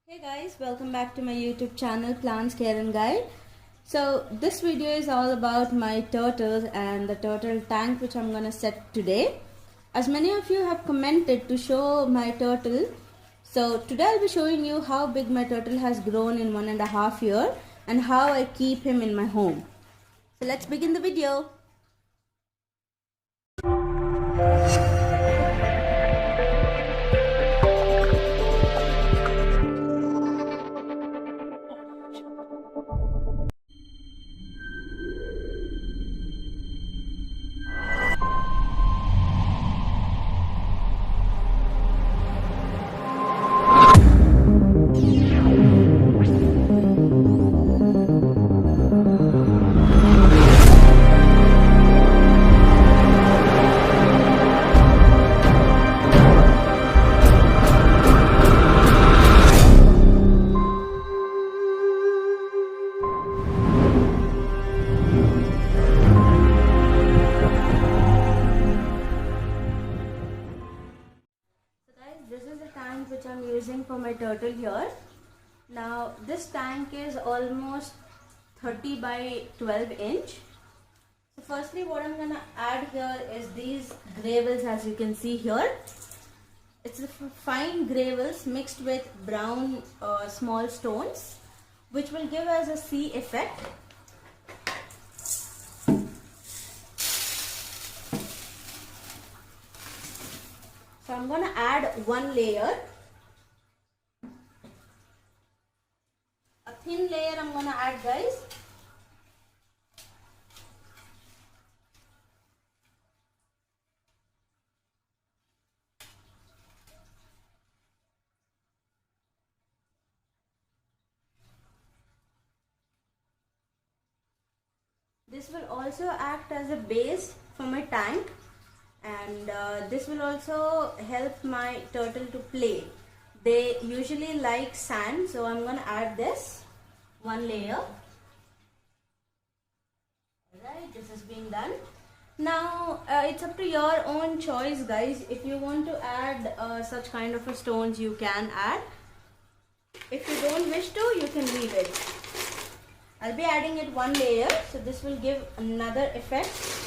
Hey guys, welcome back to my YouTube channel Plants Care and Guide. So this video is all about my turtles and the turtle tank which I'm gonna set today. As many of you have commented to show my turtle, so today I'll be showing you how big my turtle has grown in 1.5 years and how I keep him in my home. So let's begin the video. This is the tank which I'm using for my turtle here. Now this tank is almost 30 by 12 inch. So firstly what I'm gonna add here is these gravels, as you can see here. It's the fine gravels mixed with brown small stones, which will give us a sea effect. So I'm going to add one layer. A thin layer I'm going to add, guys. This will also act as a base for my tank, and this will also help my turtle to play. They usually like sand, so I'm going to add this one layer. Alright, this is being done. Now it's up to your own choice, guys. If you want to add such kind of a stones, you can add. If you don't wish to, you can leave it. I'll be adding it one layer, so this will give another effect.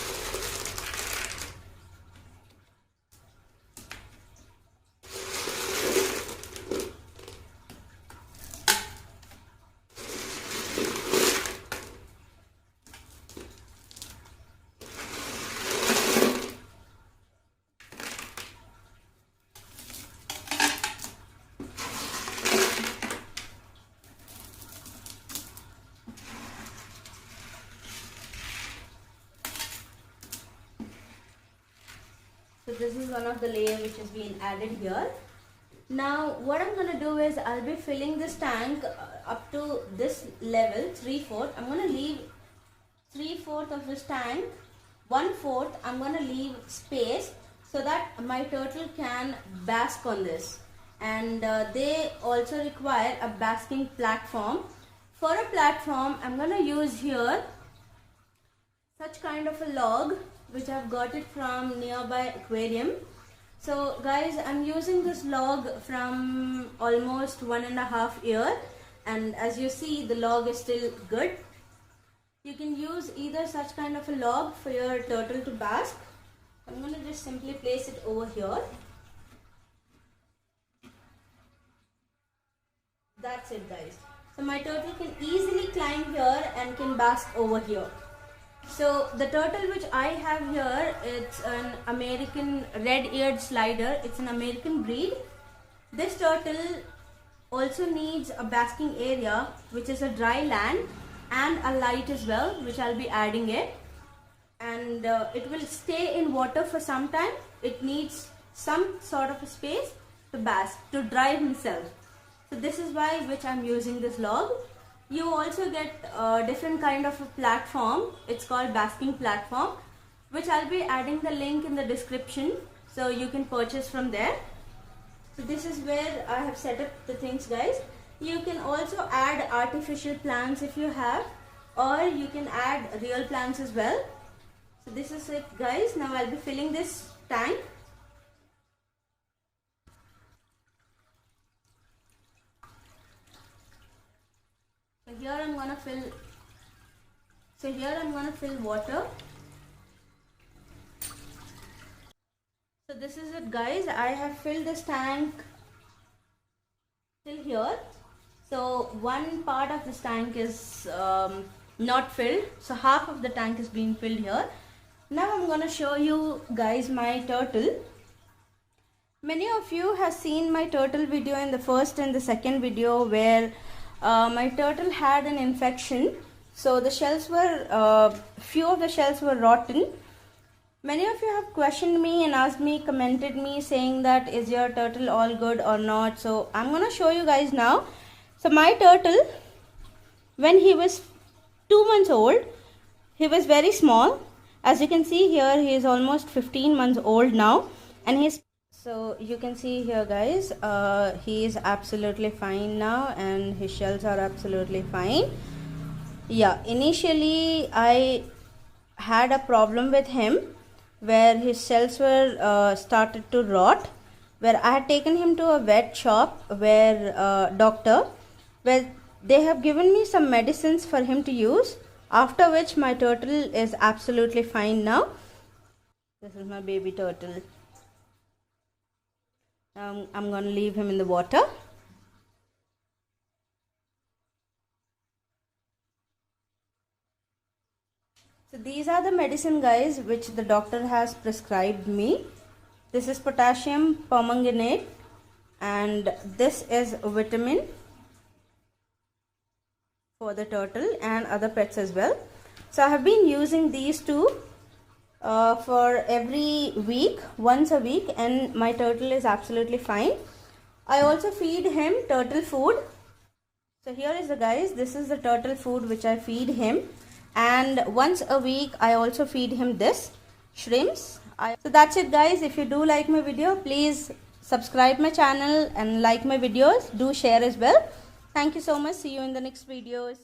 So this is one of the layer which has been added here. Now what I'm going to do is I'll be filling this tank up to this level, 3/4. I'm going to leave 3/4 of this tank. 1/4 I'm going to leave space so that my turtle can bask on this. And they also require a basking platform. For a platform, I'm going to use here such kind of a log which I've got it from nearby aquarium. So guys, I'm using this log from almost 1.5 years, and as you see the log is still good. You can use either such kind of a log for your turtle to bask. I'm going to just simply place it over here. That's it, guys. So my turtle can easily climb here and can bask over here. So the turtle which I have here, it's an American red-eared slider. It's an American breed. This turtle also needs a basking area, which is a dry land, and a light as well, which I'll be adding it. And it will stay in water for some time. It needs some sort of a space to bask, to dry himself. So this is why which I'm using this log. You also get a different kind of a platform. It's called basking platform, which I'll be adding the link in the description, so you can purchase from there. So this is where I have set up the things, guys. You can also add artificial plants if you have, or you can add real plants as well. So this is it, guys. Now I'll be filling this tank. here I'm gonna fill water. So this is it, guys. I have filled this tank till here. So one part of this tank is not filled, so half of the tank is being filled here. Now I'm gonna show you guys my turtle. Many of you have seen my turtle video in the first and the second video, where my turtle had an infection. So the shells were few of the shells were rotten. Many of you have questioned me and asked me, commented me, saying that is your turtle all good or not. So I'm gonna show you guys now. So my turtle, when he was 2 months old, he was very small. As you can see here, he is almost 15 months old now, and so you can see here, guys, he is absolutely fine now, and his shells are absolutely fine. Yeah, initially I had a problem with him where his shells were started to rot, where I had taken him to a vet shop where where they have given me some medicines for him to use, after which my turtle is absolutely fine now. This is my baby turtle. I'm going to leave him in the water. So these are the medicine, guys, which the doctor has prescribed me. This is potassium permanganate, and this is a vitamin for the turtle and other pets as well. So I have been using these two for every week, once a week, and my turtle is absolutely fine. I also feed him turtle food. So here is the, guys, this is the turtle food which I feed him, and once a week I also feed him this shrimps. So that's it, guys. If you do like my video, please subscribe my channel and like my videos. Do share as well. Thank you so much. See you in the next videos.